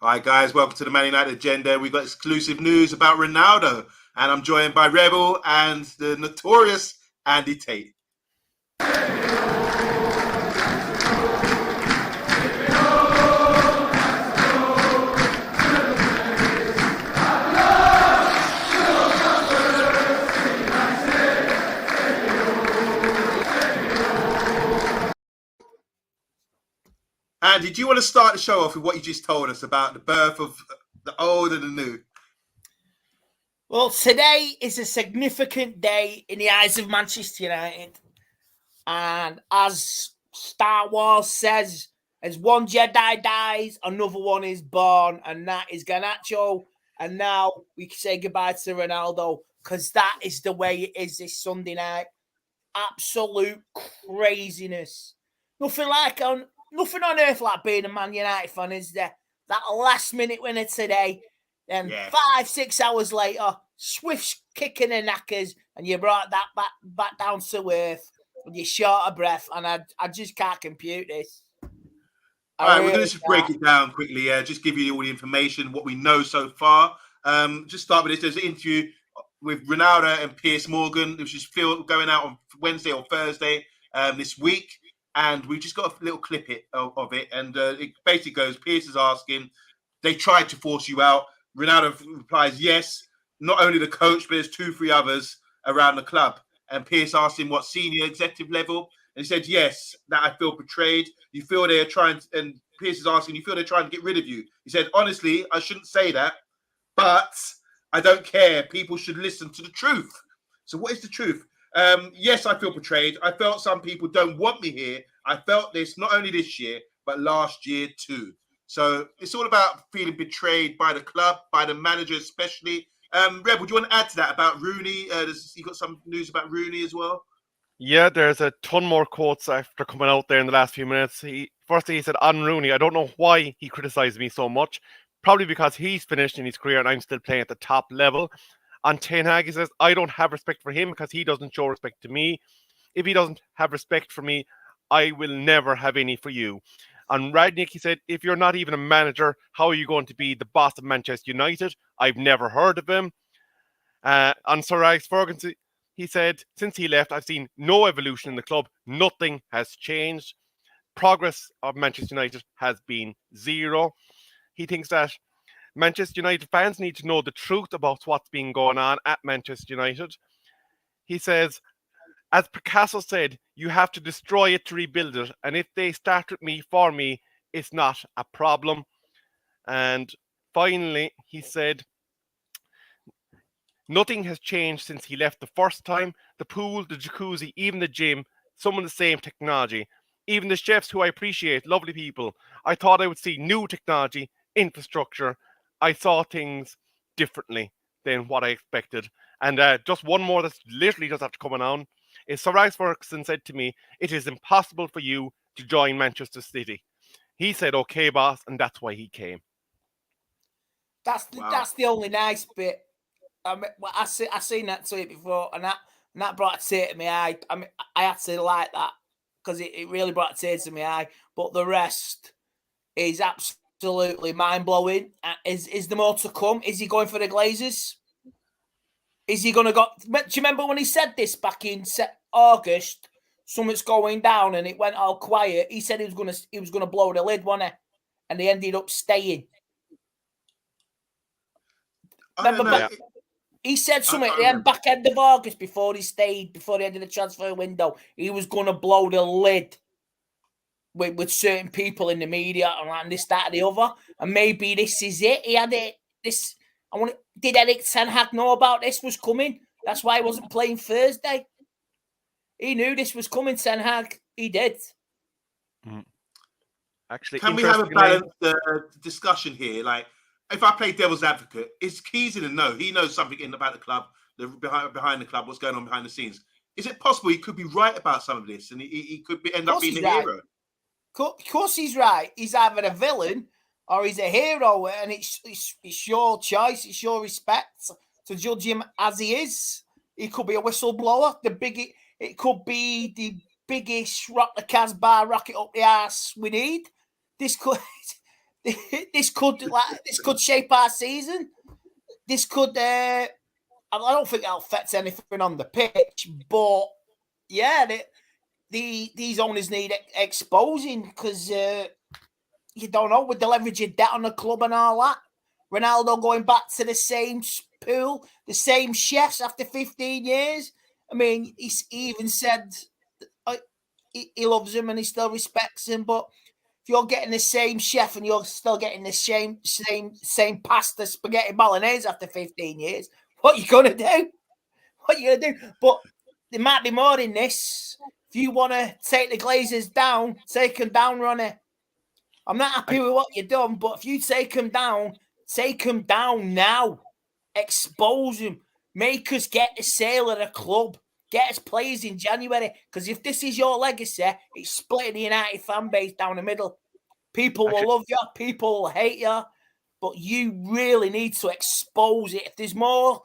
All right, guys, welcome to the Man United Agenda. We've got exclusive news about Ronaldo, and I'm joined by Rebel and the notorious Andy Tate. Andy, do you want to start the show off with what you just told us about the birth of the old and the new? Well, today is a significant day in the eyes of Manchester United. And as Star Wars says, as one Jedi dies, another one is born, and that is Garnacho. And now we can say goodbye to Ronaldo, because that is the way it is this Sunday night. Absolute craziness. Nothing on earth like being a Man United fan, is there? That last minute winner today, then 5-6 hours later, Swift's kicking the knackers, and you brought that back down to earth, and you're short of breath, and I just can't compute this. All right, we're going to just break it down quickly. Just give you all the information, what we know so far. Just start with this. There's an interview with Ronaldo and Piers Morgan, which is going out on Wednesday or Thursday this week. And we've just got a little clip of it. And it basically goes, Piers is asking, they tried to force you out. Ronaldo replies, yes. Not only the coach, but there's 2-3 others around the club. And Piers asked him what senior executive level. And he said, yes, that I feel betrayed. You feel they're trying to, and Piers is asking, you feel they're trying to get rid of you. He said, honestly, I shouldn't say that, but I don't care. People should listen to the truth. So what is the truth? Yes, I feel betrayed. I felt some people don't want me here. I felt this not only this year, but last year too. So it's all about feeling betrayed by the club, by the manager especially. Rebel, do you want to add to that about Rooney? You got some news about Rooney as well? Yeah, there's a ton more quotes after coming out there in the last few minutes. Firstly, he said, on Rooney, I don't know why he criticised me so much. Probably because he's finished in his career and I'm still playing at the top level. On Ten Hag, he says, I don't have respect for him because he doesn't show respect to me. If he doesn't have respect for me, I will never have any for you. On Radnick, he said, if you're not even a manager, how are you going to be the boss of Manchester United? I've never heard of him. On Sir Alex Ferguson, he said, since he left, I've seen no evolution in the club. Nothing has changed. Progress of Manchester United has been zero. He thinks that Manchester United fans need to know the truth about what's been going on at Manchester United. He says, as Picasso said, you have to destroy it to rebuild it. And if they start with me, for me, it's not a problem. And finally, he said, nothing has changed since he left the first time. The pool, the jacuzzi, even the gym, some of the same technology. Even the chefs, who I appreciate, lovely people. I thought I would see new technology, infrastructure. I saw things differently than what I expected. And just one more that's literally just after coming on is Sir Alex Ferguson said to me, it is impossible for you to join Manchester City. He said, okay, boss, and that's why he came. That's the only nice bit. I seen that tweet before, and that brought a tear to my eye. I mean, I had to like that because it really brought a tear to my eye. But the rest is absolutely mind blowing. Is there more to come? Is he going for the Glazers? Is he going to go? Do you remember when he said this back in August? Something's going down, and it went all quiet. He said he was gonna blow the lid, wasn't he? And he ended up staying. Remember? He said something at the back end of August before he stayed, before the end of the transfer window. He was going to blow the lid with certain people in the media and this, that, and the other. And maybe this is it. He had it. Did Erik Ten Hag know about this was coming? That's why he wasn't playing Thursday. He knew this was coming, Ten Hag. He did. Actually, can we have a balanced discussion here? Like, if I play devil's advocate, he's in the know. He knows something about the club, behind the club, what's going on behind the scenes. Is it possible he could be right about some of this, and he could end up being a hero? Of course, he's right. He's either a villain or he's a hero, and it's your choice. It's your respect to judge him as he is. He could be a whistleblower. It could be the biggest rock the Casbah rocket up the arse we need. This could. this could shape our season. This could. I don't think it'll affect anything on the pitch, but yeah, these owners need exposing because you don't know with the leverage of debt on the club and all that. Ronaldo going back to the same pool, the same chefs after 15 years. I mean, he even said he loves him and he still respects him, but if you're getting the same chef and you're still getting the same pasta spaghetti bolognese after 15 years, what are you gonna do? What are you gonna do? But there might be more in this. If you want to take the Glazers down, take them down, Ronnie. I'm not happy with what you've done, but if you take them down now. Expose them. Make us get the sale of the club. Get us players in January. Because if this is your legacy, it's splitting the United fan base down the middle. People will love you. People will hate you. But you really need to expose it. If there's more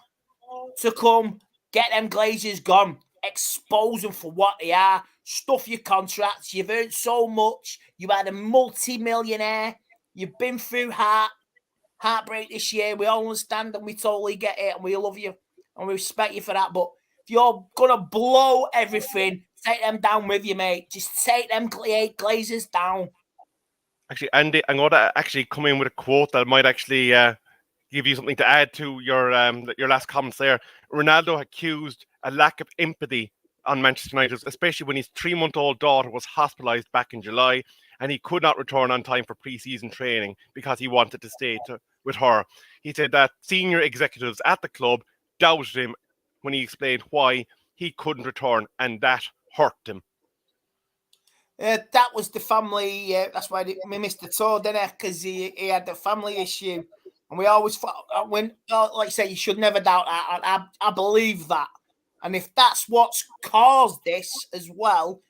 to come, get them Glazers gone. Expose them for what they are. Stuff your contracts. You've earned so much. You had a multi-millionaire. You've been through heartbreak this year. We all understand and we totally get it and we love you and we respect you for that. But if you're going to blow everything, take them down with you, mate. Just take them Glazers down. Actually, Andy, I'm going to actually come in with a quote that might actually give you something to add to your last comments there. Ronaldo accused a lack of empathy on Manchester United, especially when his 3-month-old daughter was hospitalised back in July and he could not return on time for pre-season training because he wanted to stay with her. He said that senior executives at the club doubted him when he explained why he couldn't return, and that hurt him. That was the family. That's why we missed the tour, didn't it? Because he had the family issue, and we always like you say, you should never doubt that. I believe that, and if that's what's caused this as well,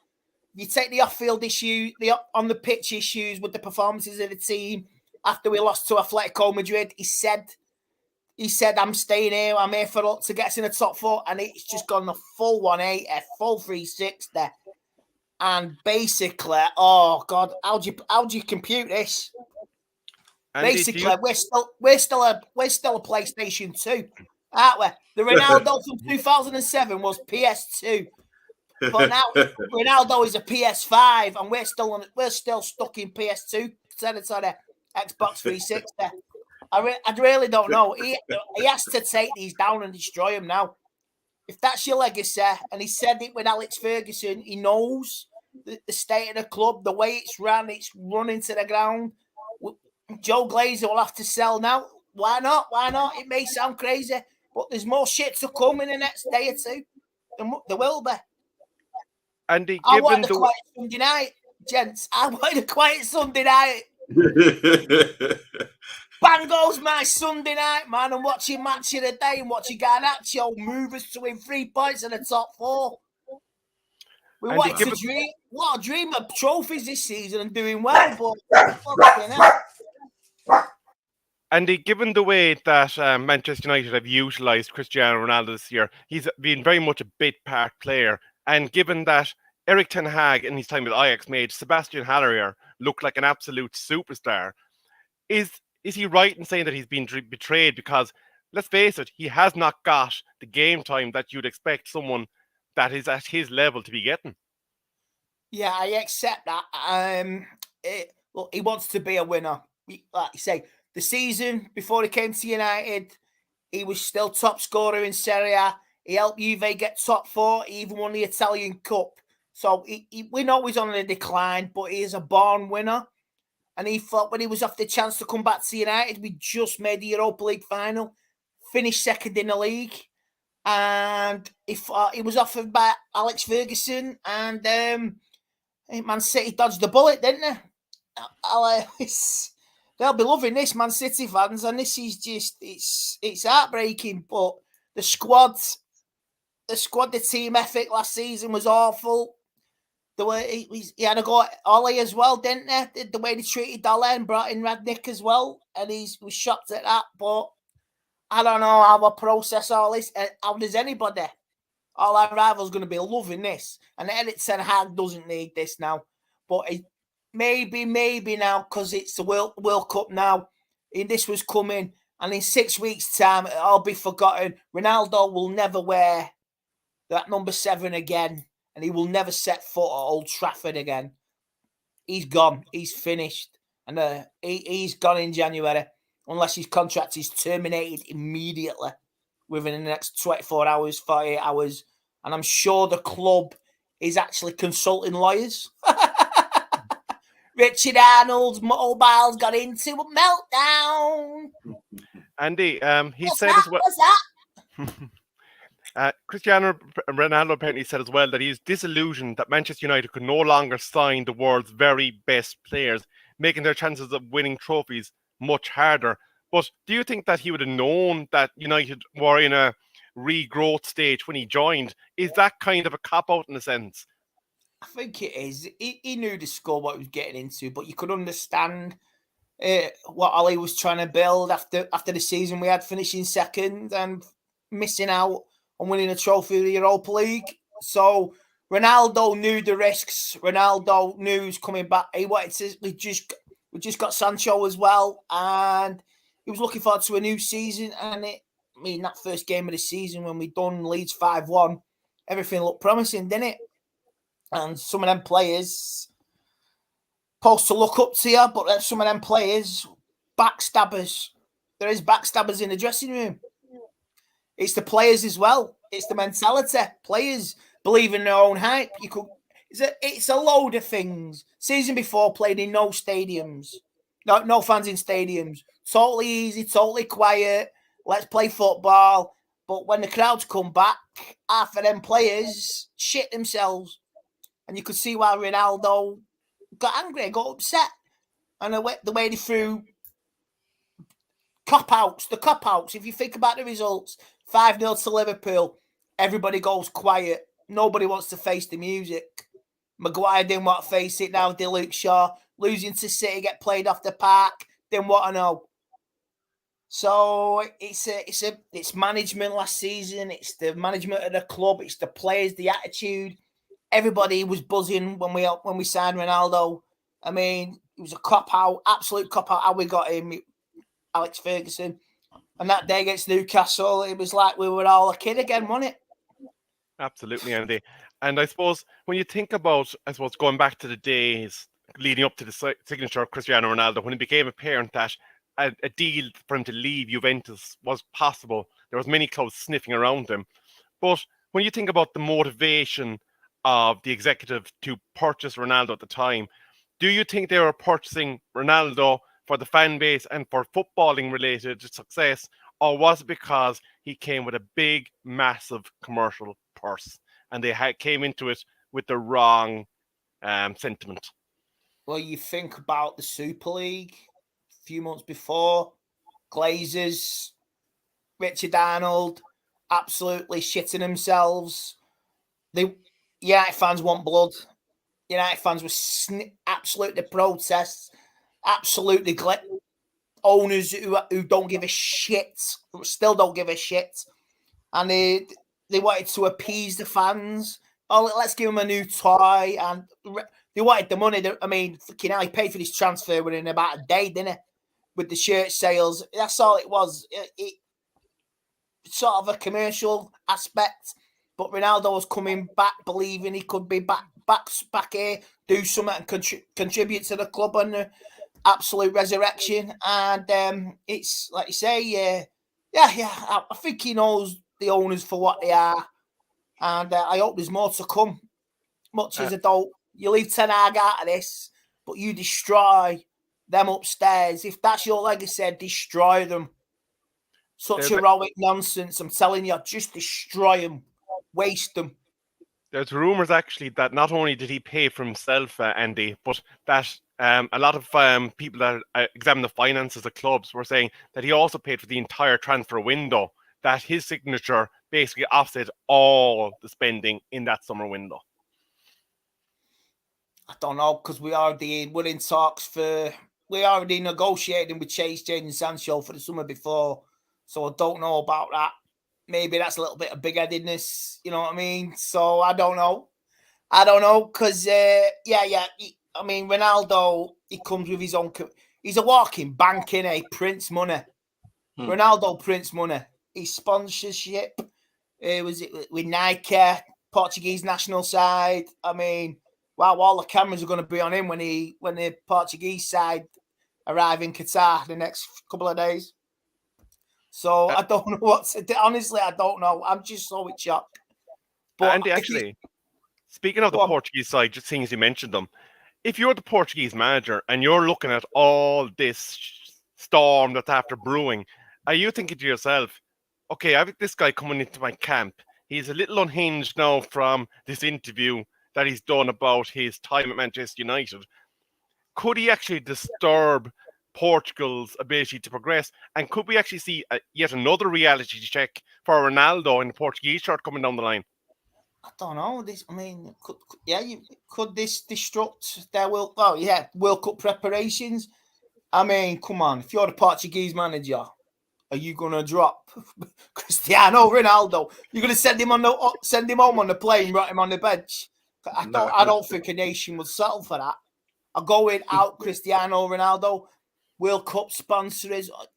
you take the off-field issue, the on the pitch issues with the performances of the team after we lost to Atletico Madrid. He said, "I'm staying here. I'm here to get us in the top 4," and it's just gone a full 180, a full 360. And basically, oh God, how do you compute this? And basically, we're still a PlayStation 2, aren't we? The Ronaldo from 2007 was PS2, but now Ronaldo is a PS5, and we're still stuck in PS2. Sorry, Xbox 360. I really don't know. He has to take these down and destroy them now. If that's your legacy, and he said it with Alex Ferguson, he knows the state of the club, the way it's running to the ground. Joe Glazer will have to sell now. Why not? It may sound crazy, but there's more shit to come in the next day or two. There will be. Andy, I want a quiet Sunday night, gents. I want a quiet Sunday night. Bang goes my Sunday night, man. I'm watching Match of the Day and watching Garnacho move us to win 3 points in the top 4. We want to dream. What a dream of trophies this season and doing well, but Andy, given the way that Manchester United have utilised Cristiano Ronaldo this year, he's been very much a bit part player. And given that Erik ten Hag in his time with Ajax made Sebastian Haller look like an absolute superstar, is he right in saying that he's been betrayed? Because let's face it, he has not got the game time that you'd expect someone that is at his level to be getting. Yeah, I accept that. Look, he wants to be a winner. Like you say, the season before he came to United, he was still top scorer in Serie A. He helped Juve get top 4. He even won the Italian Cup. So we know he's on a decline, but he is a born winner. And he thought when he was off the chance to come back to United, we just made the Europa League final, finished second in the league. And he was offered by Alex Ferguson, and Man City dodged the bullet, didn't they? They'll be loving this, Man City fans, and this is just it's heartbreaking. But the squad, the team ethic last season was awful. The way he had to go at Ollie as well, didn't they? The way they treated Ole and brought in Radnick as well, and he was shocked at that. But I don't know how I process all this. How does anybody? All our rivals going to be loving this, and Erik ten Hag doesn't need this now. But maybe now, because it's the World Cup now, and this was coming, and in 6 weeks' time, it'll be forgotten. Ronaldo will never wear that number 7 again, and he will never set foot at Old Trafford again. He's gone. He's finished. And he's gone in January, unless his contract is terminated immediately within the next 24 hours, 48 hours. And I'm sure the club is actually consulting lawyers. Richard Arnold's mobile's got into a meltdown. Andy, he What's said that? as well. What's that? Cristiano Ronaldo apparently said as well that he's disillusioned that Manchester United could no longer sign the world's very best players, making their chances of winning trophies much harder. But do you think that he would have known that United were in a regrowth stage when he joined? Is that kind of a cop-out in a sense? I think it is. He knew the score, what he was getting into, but you could understand what Ollie was trying to build after the season we had, finishing second and missing out on winning a trophy of the Europa League. So Ronaldo knew the risks. Ronaldo knew he was coming back. He wanted to. We just got Sancho as well, and he was looking forward to a new season. And that first game of the season when we done Leeds 5-1, everything looked promising, didn't it? And some of them players supposed to look up to you, but some of them players, backstabbers. There is backstabbers in the dressing room. It's the players as well. It's the mentality. Players believe in their own hype. It's a load of things. Season before, played in no stadiums. No fans in stadiums. Totally easy, totally quiet. Let's play football. But when the crowds come back, half of them players shit themselves. And you could see why Ronaldo got angry, got upset. And the way they threw the cop-outs. If you think about the results, 5-0 to Liverpool, everybody goes quiet. Nobody wants to face the music. Maguire didn't want to face it. Now did Luke Shaw. Losing to City, get played off the park. Didn't want to know. So it's management last season. It's the management of the club. It's the players, the attitude. Everybody was buzzing when we signed Ronaldo. I mean, it was a cop-out, absolute cop-out how we got him, Alex Ferguson. And that day against Newcastle, it was like we were all a kid again, wasn't it? Absolutely, Andy. And I suppose when you think about, going back to the days leading up to the signature of Cristiano Ronaldo, when it became apparent that a deal for him to leave Juventus was possible, there was many clubs sniffing around him. But when you think about the motivation of the executive to purchase Ronaldo at the time, do you think they were purchasing Ronaldo for the fan base and for footballing related success, or was it because he came with a big, massive commercial purse and they came into it with the wrong sentiment? Well, you think about the Super League a few months before, Glazers, Richard Arnold, absolutely shitting themselves. United fans want blood. United fans were absolutely protests, absolutely owners who don't give a shit, still don't give a shit, and they wanted to appease the fans. Oh, let's give him a new toy, and they wanted the money. I mean, fucking hell, he paid for this transfer within about a day, didn't he? With the shirt sales, that's all it was. It sort of a commercial aspect. But Ronaldo was coming back, believing he could be back here, do something and contribute to the club and the absolute resurrection. And it's like you say, I think he knows the owners for what they are. And I hope there's more to come. Much as I don't, you leave Ten Hag out of this, but you destroy them upstairs. If that's your legacy, destroy them. Such heroic nonsense. I'm telling you, just destroy them. Waste them. There's rumours actually that not only did he pay for himself, Andy, but that a lot of people that examine the finances of clubs were saying that he also paid for the entire transfer window, that his signature basically offset all the spending in that summer window. I don't know, because we're in talks we're already negotiating with Chase, Jadon Sancho for the summer before, so I don't know about that. Maybe that's a little bit of big-headedness, you know what I mean? So I don't know, because I mean, Ronaldo, he comes with his own. He's a walking bank, innit? Prince money. Ronaldo Prince money. His sponsorship. Was it with Nike, Portuguese national side? I mean, wow, all the cameras are going to be on him when the Portuguese side arrive in Qatar the next couple of days. So I don't know what to do. Honestly, I don't know. I'm just so in shock. But Andy, actually, speaking of the Portuguese side, just seeing as you mentioned them, if you're the Portuguese manager and you're looking at all this storm that's after brewing, are you thinking to yourself, okay, I have this guy coming into my camp. He's a little unhinged now from this interview that he's done about his time at Manchester United. Could he actually disturb Portugal's ability to progress? And could we actually see yet another reality check for Ronaldo in the Portuguese shirt coming down the line? I don't know. Could this disrupt their World Cup preparations? I mean, come on. If you're the Portuguese manager, are you gonna drop Cristiano Ronaldo? You're gonna send him home on the plane, write him on the bench? I don't think a nation would settle for that. I'm going out Cristiano Ronaldo, World Cup sponsors. What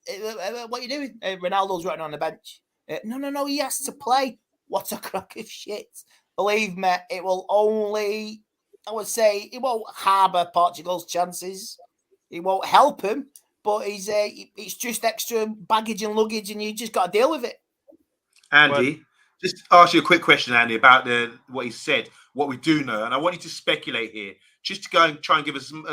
are you doing? Ronaldo's writing on the bench. No, he has to play. What a crock of shit. Believe me, it will only, I would say, it won't harbour Portugal's chances. It won't help him, but it's just extra baggage and luggage, and you just got to deal with it. Andy, just ask you a quick question, Andy, about what he said, what we do know, and I want you to speculate here, just to go and try and give us some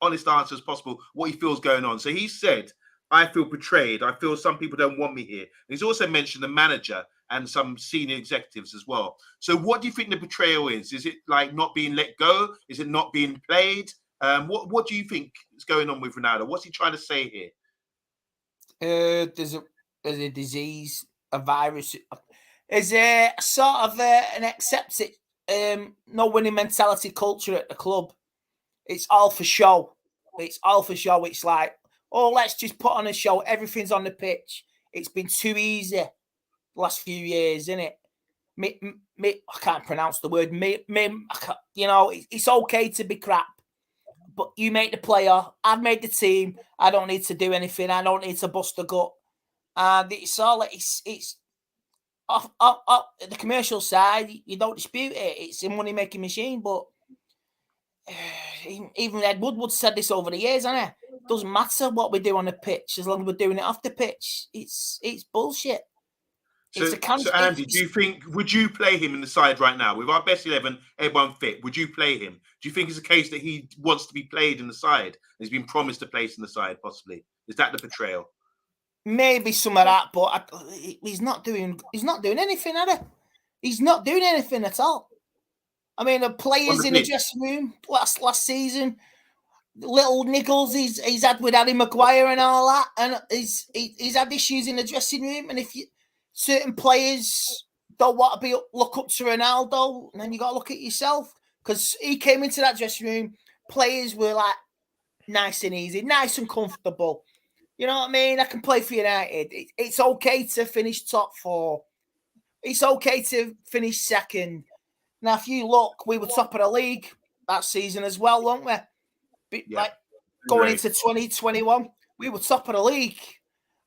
honest answer as possible, what he feels going on. So he said, I feel betrayed. I feel some people don't want me here. And he's also mentioned the manager and some senior executives as well. So what do you think the betrayal is? Is it like not being let go? Is it not being played? What do you think is going on with Ronaldo? What's he trying to say here? There's a disease, a virus. Is a sort of an accepted no winning mentality culture at the club. It's all for show. It's like, oh, let's just put on a show. Everything's on the pitch. It's been too easy the last few years, isn't it? I can't pronounce the word. It's okay to be crap, but you make the player. I've made the team. I don't need to do anything. I don't need to bust a gut. And it's all it's off the commercial side. You don't dispute it. It's a money making machine, but. Even Ed Woodward said this over the years, hasn't it? Doesn't matter what we do on the pitch as long as we're doing it off the pitch. It's bullshit. So Andy, would you play him in the side right now with our best 11, everyone fit? Would you play him? Do you think it's a case that he wants to be played in the side? He's been promised a place in the side, possibly. Is that the betrayal? Maybe some of that, but he's not doing anything, has he? He's not doing anything at all. I mean, the players in the dressing room last season, little niggles he's had with Harry Maguire and all that, and he's had issues in the dressing room. And if certain players don't want to look up to Ronaldo, then you got to look at yourself, because he came into that dressing room. Players were like nice and easy, nice and comfortable. You know what I mean? I can play for United. It's okay to finish top 4. It's okay to finish second. Now, if you look, we were top of the league that season as well, weren't we? Like going into 2021, we were top of the league.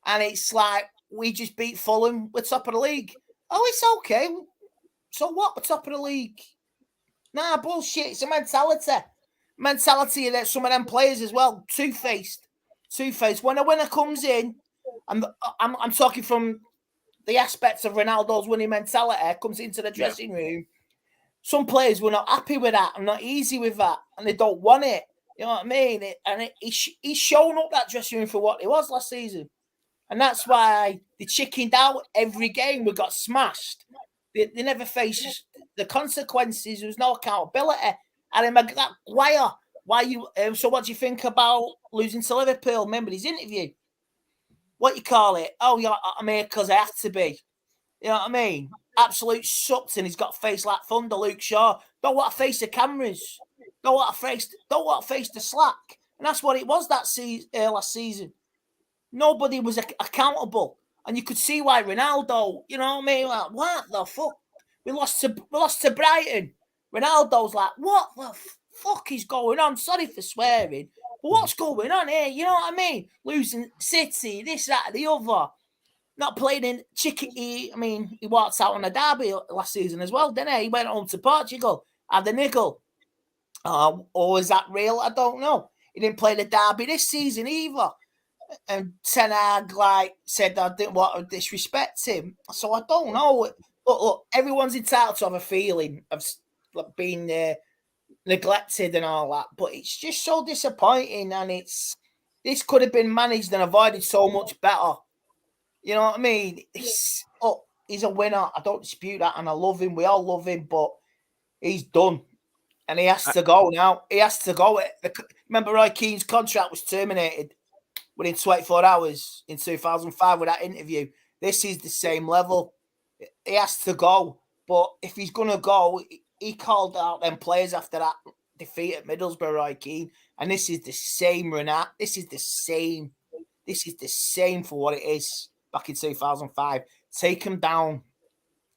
And it's like, we just beat Fulham, we're top of the league. Oh, it's okay. So what? We're top of the league. Nah, bullshit. It's a mentality. Mentality that some of them players as well, two-faced. When a winner comes in, I'm talking from the aspects of Ronaldo's winning mentality, comes into the dressing room. Some players were not happy with that and not easy with that, and they don't want it. You know what I mean? He's shown up that dressing room for what it was last season. And that's why they chickened out every game. We got smashed. They never faced the consequences. There was no accountability. And Maguire, so what do you think about losing to Liverpool? Remember his interview? What you call it? Oh, yeah, I'm here because I have to be. You know what I mean? Absolute sucked, and he's got a face like thunder. Luke Shaw don't want to face the cameras. Don't want to face the slack, and that's what it was that last season. Nobody was accountable, and you could see why Ronaldo. You know what I mean? Like, what the fuck? We lost to Brighton. Ronaldo's like, what the fuck is going on? Sorry for swearing, but what's going on here? You know what I mean? Losing City, this, that, the other. Not playing in chicken. He walked out on a derby last season as well, didn't he? He went home to Portugal, had the nickel. Or is that real? I don't know. He didn't play the derby this season either. And Ten Hag said I didn't want to disrespect him. So I don't know. But look, everyone's entitled to have a feeling of being neglected and all that. But it's just so disappointing, and this could have been managed and avoided so much better. You know what I mean? He's a winner. I don't dispute that, and I love him. We all love him, but he's done. And he has to go now. He has to go. Remember, Roy Keane's contract was terminated within 24 hours in 2005 with that interview. This is the same level. He has to go. But if he's going to go, he called out them players after that defeat at Middlesbrough, Roy Keane. And this is the same, Renat. This is the same. This is the same for what it is back in 2005. Take him down.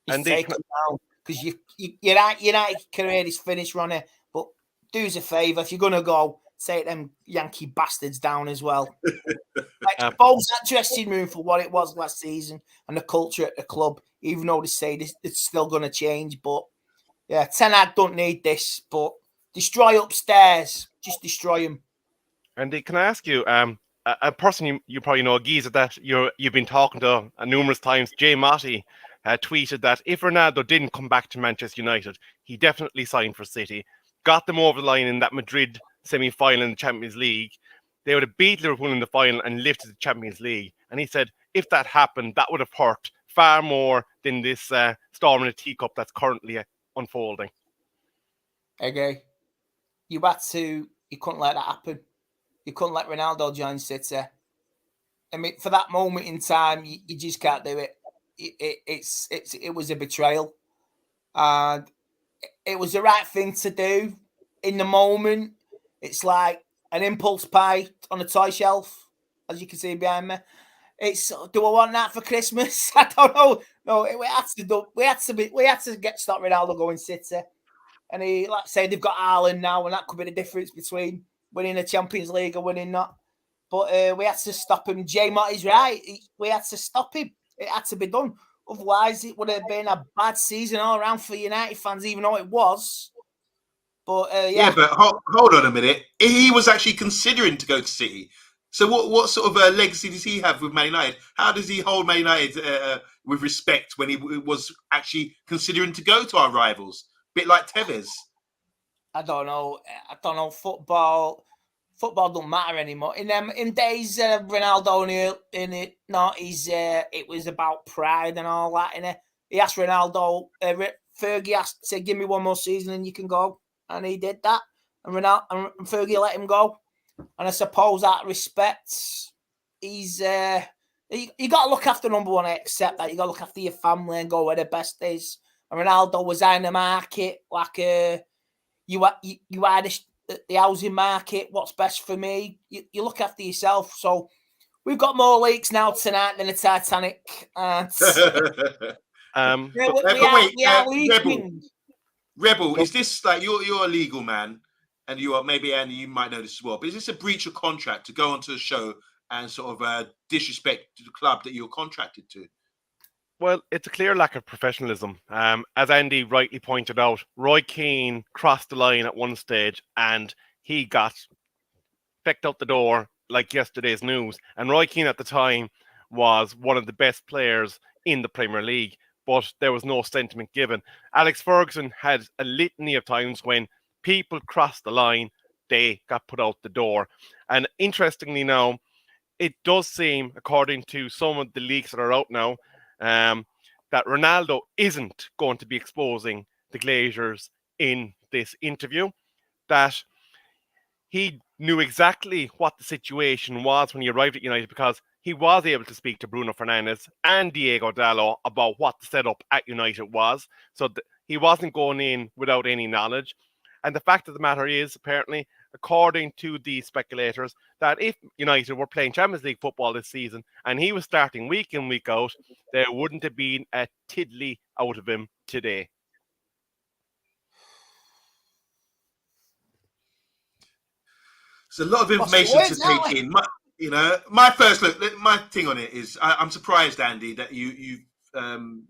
Take him down. Because United career is finished, Ronnie. But do us a favour. If you're going to go, take them Yankee bastards down as well. Expose that dressing room for what it was last season and the culture at the club, even though they say it's still going to change. But, yeah, Ten Hag don't need this. But destroy upstairs. Just destroy him. Andy, can I ask you, a person you probably know, a geezer that you've been talking to numerous times, Jay Motti, tweeted that if Ronaldo didn't come back to Manchester United, he definitely signed for City, got them over the line in that Madrid semi-final in the Champions League. They would have beat Liverpool in the final and lifted the Champions League. And he said, if that happened, that would have hurt far more than this storm in a teacup that's currently unfolding. Okay. You couldn't let that happen. You couldn't let Ronaldo join City. I mean, for that moment in time, you just can't do it. It was a betrayal, and it was the right thing to do in the moment. It's like an impulse buy on a toy shelf, as you can see behind me. Do I want that for Christmas? I don't know. No, we had to stop Ronaldo going City, and like I say, they've got Haaland now, and that could be the difference between winning the Champions League or winning not. But we had to stop him. Jay Motti's right. We had to stop him. It had to be done. Otherwise, it would have been a bad season all around for United fans, even though it was. But yeah, but hold on a minute. He was actually considering to go to City. So what sort of legacy does he have with Man United? How does he hold Man United with respect when he was actually considering to go to our rivals? A bit like Tevez. I don't know. Football don't matter anymore. In days Ronaldo in it, it was about pride and all that. And he asked Ronaldo, Fergie asked, said, "Give me one more season and you can go," and he did that. And Fergie let him go. And I suppose that respects, he's you got to look after number one. I accept that. You got to look after your family and go where the best is. And Ronaldo was in the market like you had the housing market. What's best for me? You look after yourself. So we've got more leaks now tonight than the Titanic. And we are leaking. Rebel, is this like you're a legal man, and you are maybe, Andy, you might know this as well, but is this a breach of contract to go onto a show and sort of disrespect the club that you're contracted to? Well, it's a clear lack of professionalism. As Andy rightly pointed out, Roy Keane crossed the line at one stage and he got fecked out the door like yesterday's news. And Roy Keane at the time was one of the best players in the Premier League, but there was no sentiment given. Alex Ferguson had a litany of times when people crossed the line, they got put out the door. And interestingly now, it does seem, according to some of the leaks that are out now, that Ronaldo isn't going to be exposing the Glazers in this interview, that he knew exactly what the situation was when he arrived at United, because he was able to speak to Bruno Fernandes and Diego Dalot about what the setup at United was. So he wasn't going in without any knowledge. And the fact of the matter is, apparently, according to the speculators, that if United were playing Champions League football this season and he was starting week in, week out, there wouldn't have been a tiddly out of him today. It's a lot of information to take in. My first look, my thing on it is I'm surprised, Andy, that you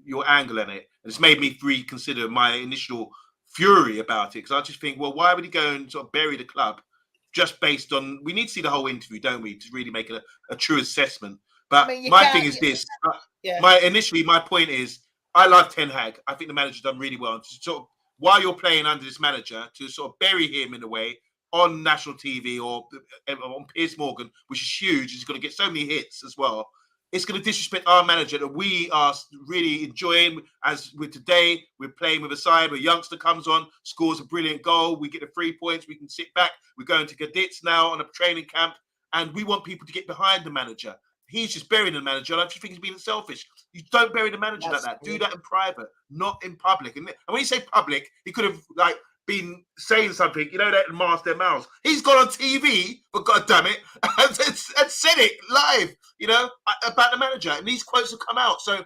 your angle on it. It's made me reconsider my initial fury about it, because I just think, well, why would he go and sort of bury the club just based on? We need to see the whole interview, don't we, to really make a true assessment. But my thing is this: my point is, I love Ten Hag. I think the manager's done really well. Sort of, while you're playing under this manager, to sort of bury him in a way on national TV or on Piers Morgan, which is huge. He's going to get so many hits as well. It's going to disrespect our manager that we are really enjoying. As with today, we're playing with a side where a youngster comes on, scores a brilliant goal. We get the 3 points. We can sit back. We're going to Cadets now on a training camp, and we want people to get behind the manager. He's just burying the manager. And I just think he's being selfish. You don't bury the manager like that. Do that in private, not in public. And when you say public, he could have been saying something, that mask their mouths. He's gone on TV, but God damn it, and said it live, about the manager. And these quotes have come out. So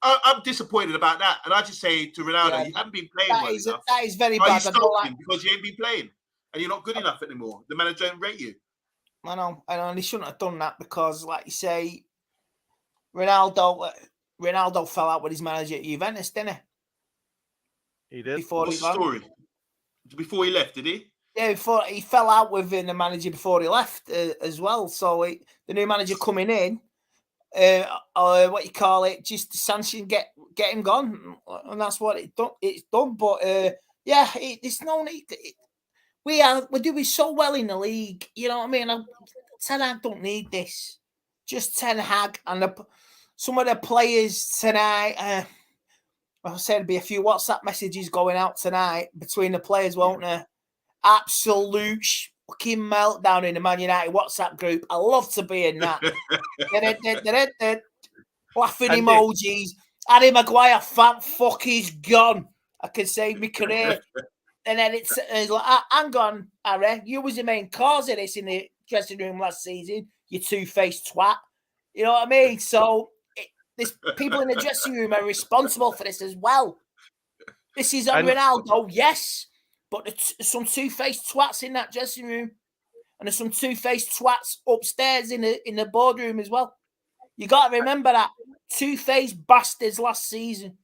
I'm disappointed about that. And I just say to Ronaldo, you haven't been playing well enough. That is very bad. Because you ain't been playing, and you're not good enough anymore. The manager don't rate you. I know, and he shouldn't have done that, because, like you say, Ronaldo fell out with his manager at Juventus, didn't he? He did. What's the story? Before he left, did he? Yeah, before he fell out with the manager before he left as well. So the new manager coming in, just sanction, get him gone, and that's what it's done. But there's no need. We're doing so well in the league. You know what I mean? Ten Hag don't need this. Just Ten Hag and some of the players tonight. I said there'd be a few WhatsApp messages going out tonight between the players, won't there? Absolute fucking meltdown in the Man United WhatsApp group. I love to be in that. Laughing emojis. Harry Maguire, fat fuck, he's gone. I can save my career. And then it's like, hang on, Harry, you was the main cause of this in the dressing room last season, you two-faced twat. You know what I mean? So there's people in the dressing room are responsible for this as well. This is on Ronaldo, yes, but there's some two-faced twats in that dressing room, and there's some two-faced twats upstairs in the boardroom as well. You got to remember that two-faced bastards last season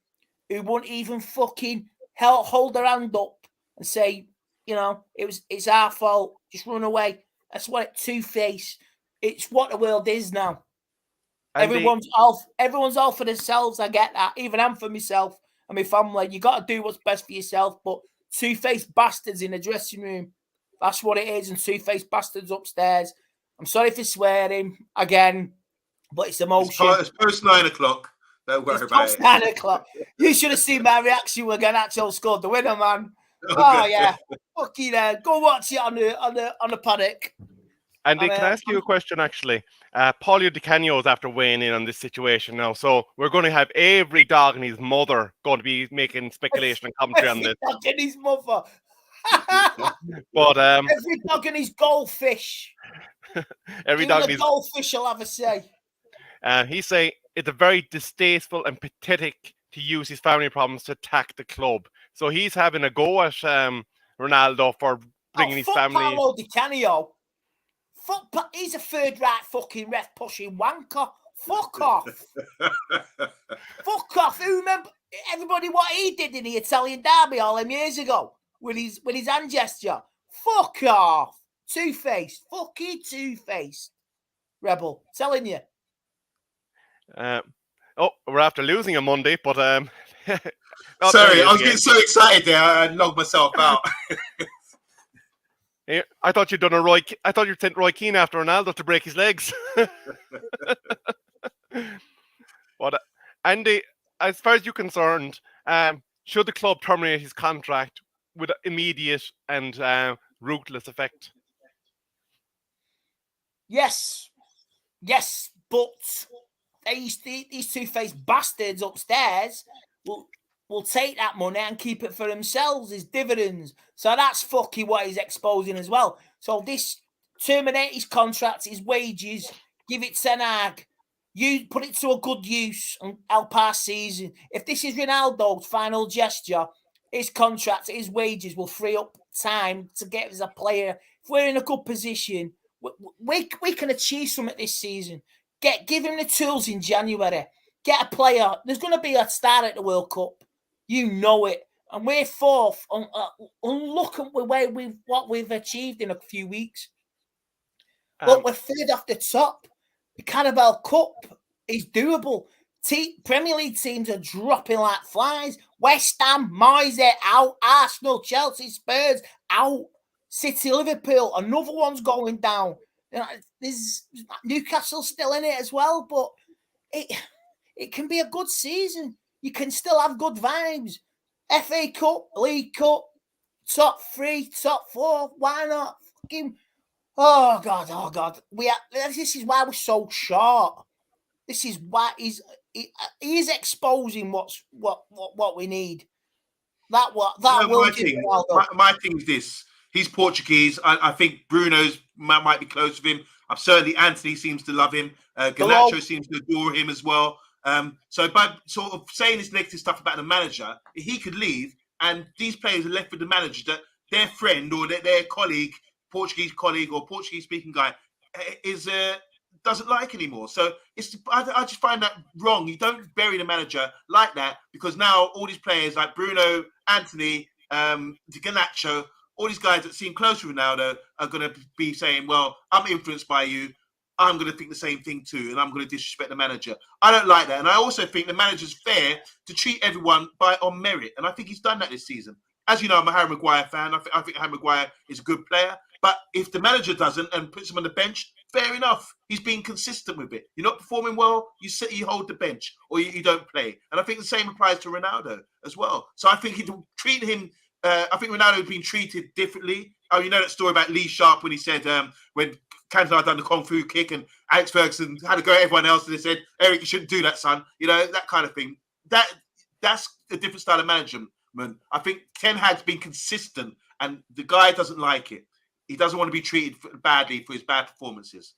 who wouldn't even fucking hold their hand up and say, it's our fault. Just run away. That's what two-faced. It's what the world is now. Everyone's all for themselves. I get that. Even I'm for myself and my family. You got to do what's best for yourself. But two-faced bastards in the dressing room, that's what it is. And two-faced bastards upstairs. I'm sorry for swearing again, but it's emotion. It's post 9 o'clock. Don't worry about it. 9 o'clock. You should have seen my reaction when Garnacho scored the winner, man. Oh yeah, fucking go watch it on the paddock. Andy, can I ask you a question, actually? Paulo Di Canio is after weighing in on this situation now. So we're going to have every dog and his mother going to be making speculation and commentary on this. Every dog and his mother. But every dog and his goldfish. Every dog and his goldfish will have a say. He's saying it's a very distasteful and pathetic to use his family problems to attack the club. So he's having a go at Ronaldo for bringing his family. Paulo Di Canio. He's a third-rate fucking ref pushing wanker. Fuck off. Fuck off. Who remember everybody what he did in the Italian derby all them years ago with his hand gesture? Fuck off. Two-faced. Fucking two-faced. Rebel. Telling you. We're after losing on Monday, but sorry, I was getting so excited there I knocked myself out. I thought you'd sent Roy Keane after Ronaldo to break his legs. But Andy, as far as you're concerned, should the club terminate his contract with immediate and ruthless effect? Yes, but these two-faced bastards upstairs will take that money and keep it for themselves as dividends. So that's fucking what he's exposing as well. So this terminate his contract, his wages, give it Ten Hag, you put it to a good use and help our season. If this is Ronaldo's final gesture, his contract, his wages will free up time to get as a player. If we're in a good position, we can achieve something this season. Give him the tools in January. Get a player. There's going to be a star at the World Cup. You know it. And we're fourth. And look at what we've achieved in a few weeks. Look, we're third off the top. The Carabao Cup is doable. Premier League teams are dropping like flies. West Ham, Moyes out. Arsenal, Chelsea, Spurs out. City, Liverpool, another one's going down. There's Newcastle still in it as well, but it can be a good season. You can still have good vibes. FA Cup, League Cup, top 3, top 4. Why not? Oh God. This is why we're so short. This is why he is exposing what we need. My thing is this. He's Portuguese. I think Bruno's might be close with him. Certainly Anthony seems to love him. Garnacho seems to adore him as well. So by sort of saying this negative stuff about the manager, he could leave, and these players are left with the manager that their friend or their colleague, Portuguese colleague or Portuguese speaking guy, doesn't like anymore. So I just find that wrong. You don't bury the manager like that, because now all these players like Bruno, Anthony, Garnacho, all these guys that seem close to Ronaldo are going to be saying, well, I'm influenced by you. I'm going to think the same thing too, and I'm going to disrespect the manager. I don't like that. And I also think the manager's fair to treat everyone on merit. And I think he's done that this season. As you know, I'm a Harry Maguire fan. I think Harry Maguire is a good player. But if the manager doesn't and puts him on the bench, fair enough. He's being consistent with it. You're not performing well, you hold the bench, or you don't play. And I think the same applies to Ronaldo as well. So I think I think Ronaldo has been treated differently. Oh, you know that story about Lee Sharp when he said when Cantona done the Kung Fu kick and Alex Ferguson had to go at everyone else and they said, Eric, you shouldn't do that, son. You know, that kind of thing. That's a different style of management. I think Ten Hag's been consistent, and the guy doesn't like it. He doesn't want to be treated badly for his bad performances.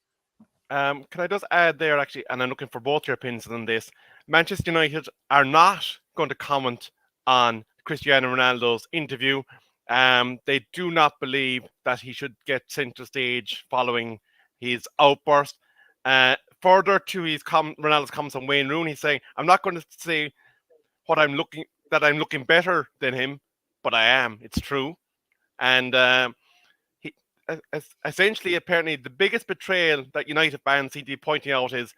Can I just add there, actually, and I'm looking for both your opinions on this. Manchester United are not going to comment on Cristiano Ronaldo's interview. They do not believe that he should get centre stage following his outburst. Further to Ronaldo's comments on Wayne Rooney, saying, I'm not going to say I'm looking better than him, but I am. It's true. And he essentially, apparently, the biggest betrayal that United fans seem to be pointing out is,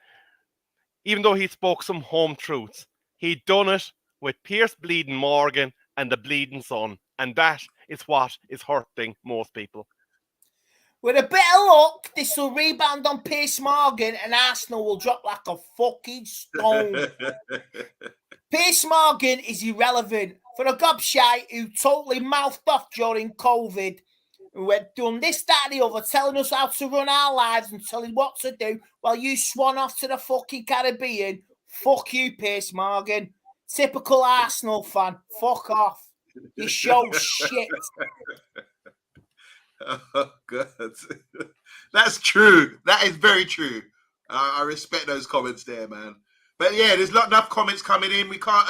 even though he spoke some home truths, he'd done it with Piers bleeding Morgan and the bleeding son. And that is what is hurting most people. With a bit of luck, this will rebound on Piers Morgan and Arsenal will drop like a fucking stone. Piers Morgan is irrelevant. For a gobshite who totally mouthed off during COVID, who went done this, that, and the other, telling us how to run our lives and telling what to do while you swan off to the fucking Caribbean. Fuck you, Piers Morgan. Typical Arsenal fan. Fuck off. You show shit. Oh, God. That's true. That is very true. I respect those comments there, man. But yeah, there's not enough comments coming in. We can't,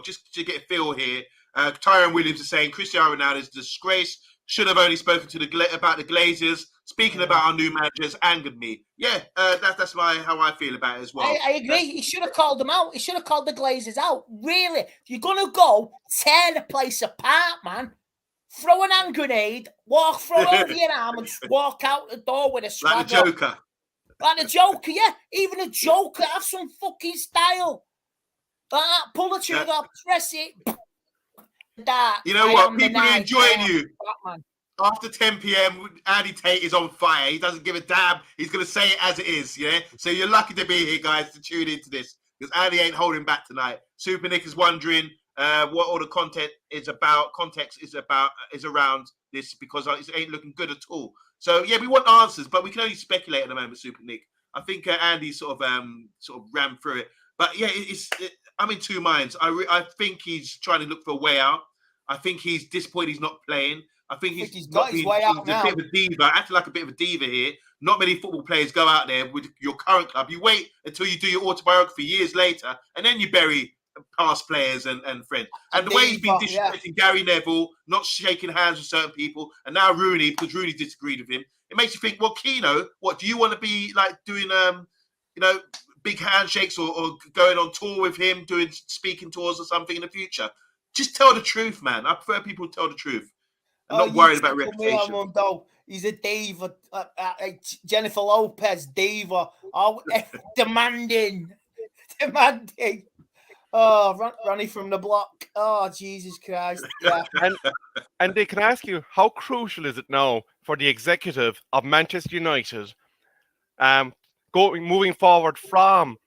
just to get a feel here, Tyrone Williams is saying Cristiano Ronaldo is a disgrace. Should have only spoken to about the Glazers. Speaking about our new managers angered me. Yeah, that's how I feel about it as well. I agree. He should have called them out. He should have called the Glazers out. Really, if you're gonna go tear the place apart, man, throw an hand grenade, throw it over your arm, and walk out the door with a swagger. Like the Joker. Like the Joker, yeah. Even a Joker, have some fucking style. Like that, pull the trigger, press it. That. You know what? People are enjoying you. Batman. After 10 p.m., Andy Tate is on fire. He doesn't give a damn. He's going to say it as it is, yeah? So you're lucky to be here, guys, to tune into this, because Andy ain't holding back tonight. Super Nick is wondering what all the content is about. Context is around this, because it ain't looking good at all. So, yeah, we want answers, but we can only speculate at the moment, Super Nick. I think Andy sort of ran through it. But, yeah, I'm in two minds. I think he's trying to look for a way out. I think he's disappointed he's not playing. I think he's got his way out now. A bit of a diva, acting like a bit of a diva here. Not many football players go out there with your current club. You wait until you do your autobiography years later, and then you bury past players and friends. And the way he's been disrespecting Gary Neville, not shaking hands with certain people, and now Rooney, because Rooney disagreed with him, it makes you think, well, Keno, what, do you want to be like doing, big handshakes or going on tour with him, doing speaking tours or something in the future? Just tell the truth, man. I prefer people to tell the truth. I'm not worried about reputation. He's a diva. Jennifer Lopez, diva. Oh, demanding. Oh, Ronnie from the block. Oh, Jesus Christ. Yeah. And they can ask you, how crucial is it now for the executive of Manchester United moving forward from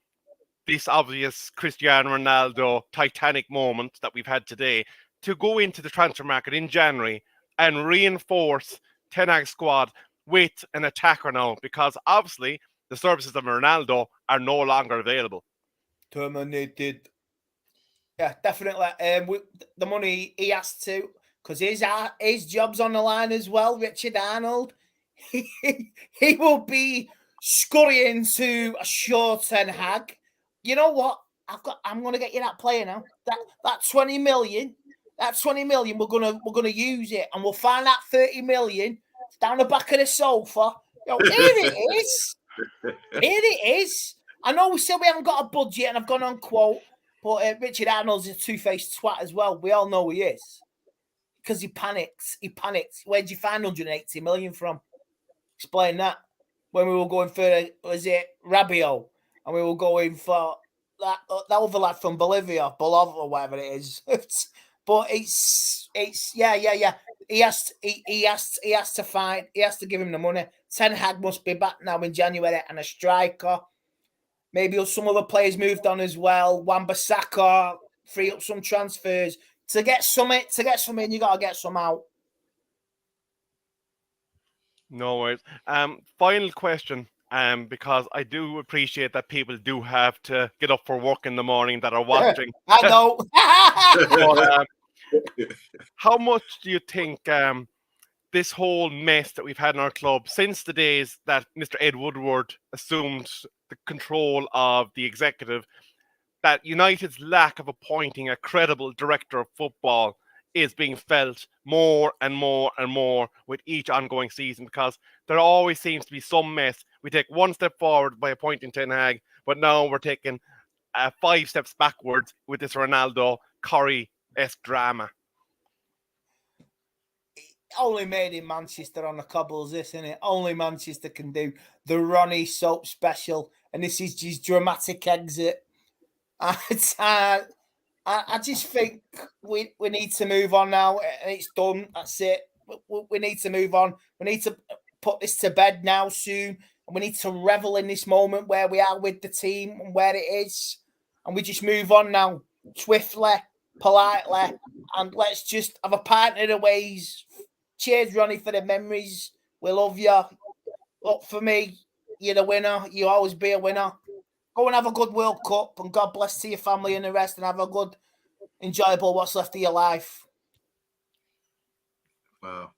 this obvious Cristiano Ronaldo Titanic moment that we've had today to go into the transfer market in January and reinforce Ten Hag's squad with an attacker now, because obviously the services of Ronaldo are no longer available. Terminated. Yeah, definitely. The money he has to, because his job's on the line as well. Richard Arnold, he will be scurrying to a short Ten Hag. You know what? I'm gonna get you that player now. That 20 million. That 20 million, we're gonna use it, and we'll find that 30 million down the back of the sofa. Here it is. Here it is. I know we said we haven't got a budget, and I've gone on quote, but Richard Arnold's a two-faced twat as well. We all know he is, because he panics. Where'd you find 180 million from? Explain that. When we were going for, was it Rabiot? And we were going for that other lad from Bolivia, or whatever it is. But it's yeah. He has to give him the money. Ten Hag must be back now in January, and a striker. Maybe some other players moved on as well. Wan-Bissaka, free up some transfers. To get some in, you gotta get some out. No worries. Final question. Because I do appreciate that people do have to get up for work in the morning that are watching. I know. But, how much do you think this whole mess that we've had in our club since the days that Mr. Ed Woodward assumed the control of the executive, that United's lack of appointing a credible director of football is being felt more and more and more with each ongoing season, because there always seems to be some mess. We take one step forward by appointing Ten Hag, but now we're taking 5 steps backwards with this Ronaldo Corrie-esque drama. Only made in Manchester on the cobbles, this, isn't it? Only Manchester can do the Ronnie soap special, and this is his dramatic exit. I just think we need to move on now. It's done. That's it. We need to move on. We need to put this to bed now soon. And we need to revel in this moment where we are with the team and where it is. And we just move on now, swiftly, politely. And let's just have a partner of the ways. Cheers, Ronnie, for the memories. We love you. Look, for me, you're the winner. You'll always be a winner. Go and have a good World Cup, and God bless to your family and the rest, and have a good, enjoyable what's left of your life. Wow.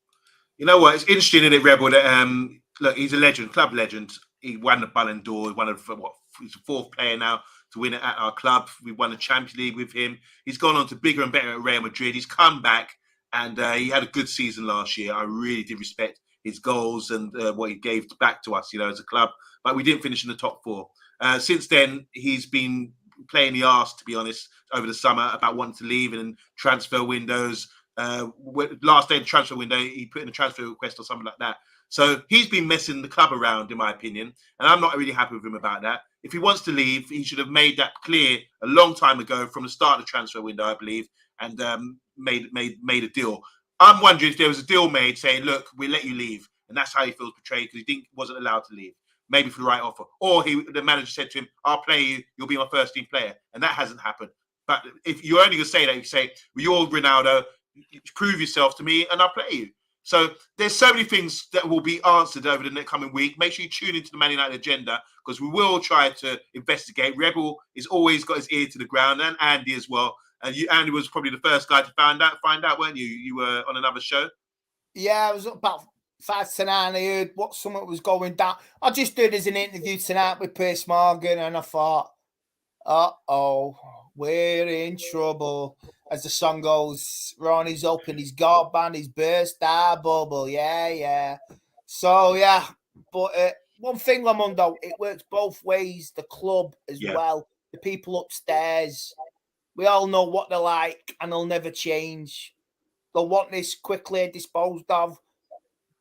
You know what? It's interesting, isn't it, Rebel, that look, he's a legend, club legend. He won the Ballon d'Or, he's the 4th player now to win it at our club. We won the Champions League with him. He's gone on to bigger and better at Real Madrid. He's come back, and he had a good season last year. I really did respect his goals and what he gave back to us, as a club. But we didn't finish in the top 4. Since then, he's been playing the arse, to be honest, over the summer about wanting to leave, and in transfer windows. Last day of the transfer window, he put in a transfer request or something like that. So he's been messing the club around, in my opinion, and I'm not really happy with him about that. If he wants to leave, he should have made that clear a long time ago, from the start of the transfer window, I believe, and made a deal. I'm wondering if there was a deal made saying, look, we'll let you leave, and that's how he feels betrayed, because he wasn't allowed to leave. Maybe for the right offer. Or the manager said to him, I'll play you, you'll be my first team player. And that hasn't happened. But if you're only going to say that, you say, well, you're Ronaldo, prove yourself to me and I'll play you. So there's so many things that will be answered over the next coming week. Make sure you tune into the Man United agenda, because we will try to investigate. Rebel has always got his ear to the ground, and Andy as well. And Andy was probably the first guy to find out, weren't you? You were on another show? Yeah, I was about 5 to 9, I heard what something was going down. I just did as an interview tonight with Piers Morgan, and I thought, we're in trouble. As the song goes, Ronnie's opened his gob band, he's burst our bubble. Yeah. So, yeah. But one thing, Lamundo, it works both ways. The club as well. The people upstairs. We all know what they're like, and they'll never change. They'll want this quickly disposed of,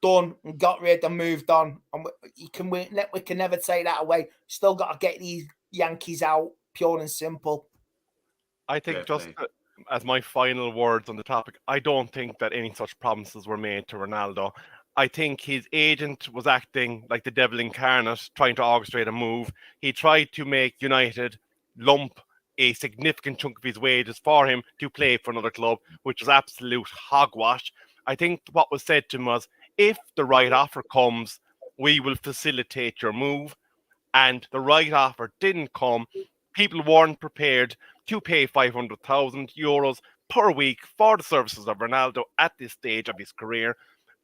done, and got rid and moved on. And we can never take that away. Still got to get these Yankees out, pure and simple. I think just as my final words on the topic, I don't think that any such promises were made to Ronaldo. I think his agent was acting like the devil incarnate, trying to orchestrate a move. He tried to make United lump a significant chunk of his wages for him to play for another club, which was absolute hogwash. I think what was said to him was, if the right offer comes, we will facilitate your move. And the right offer didn't come. People weren't prepared to pay €500,000 per week for the services of Ronaldo at this stage of his career.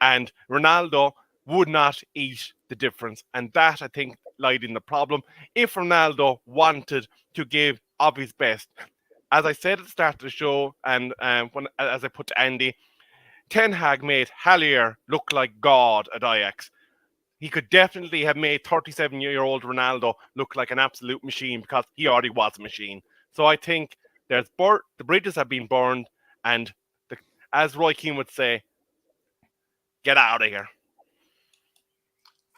And Ronaldo would not eat the difference. And that, I think, lied in the problem. If Ronaldo wanted to give of his best, as I said at the start of the show, and as I put to Andy, Ten Hag made Hallier look like God at Ajax. He could definitely have made 37-year-old Ronaldo look like an absolute machine, because he already was a machine. So I think the bridges have been burned, and as Roy Keane would say, get out of here.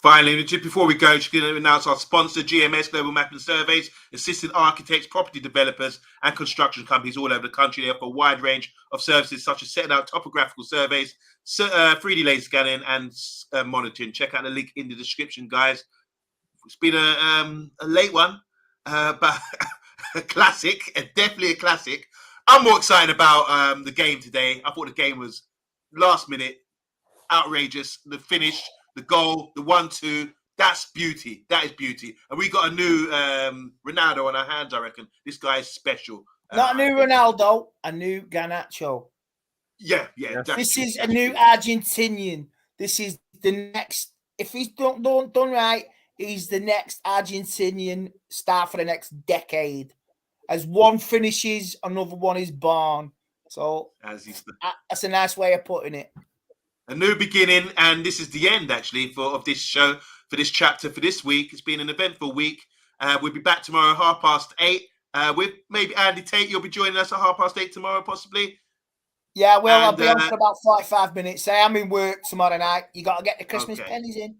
Finally, just before we go, just going to announce our sponsor, GMS Global Mapping Surveys, assisting architects, property developers, and construction companies all over the country. They offer a wide range of services, such as setting out topographical surveys, 3D laser scanning, and monitoring. Check out the link in the description, guys. It's been a late one, but a classic, definitely a classic. I'm more excited about the game today. I thought the game was last minute, outrageous. The finish, the goal, the 1-2, that's beauty. That is beauty. And we got a new Ronaldo on our hands, I reckon. This guy is special. Not a new Ronaldo, a new Garnacho. Yeah. This is a new Argentinian. This is the next. If he's done right, he's the next Argentinian star for the next decade. As one finishes, another one is born. So that's a nice way of putting it. A new beginning, and this is the end, actually, of this show, for this chapter, for this week. It's been an eventful week. We'll be back tomorrow, 8:30, with maybe Andy Tate. You'll be joining us at 8:30 tomorrow, possibly. Yeah, well, I'll be on for about 45 minutes. Say I'm in work tomorrow night. You got to get the Christmas pennies in.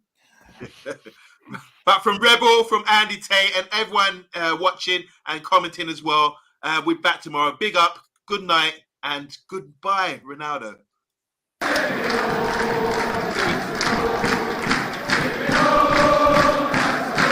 But from Rebel, from Andy Tate, and everyone watching and commenting as well, we're back tomorrow. Big up, good night, and goodbye, Ronaldo.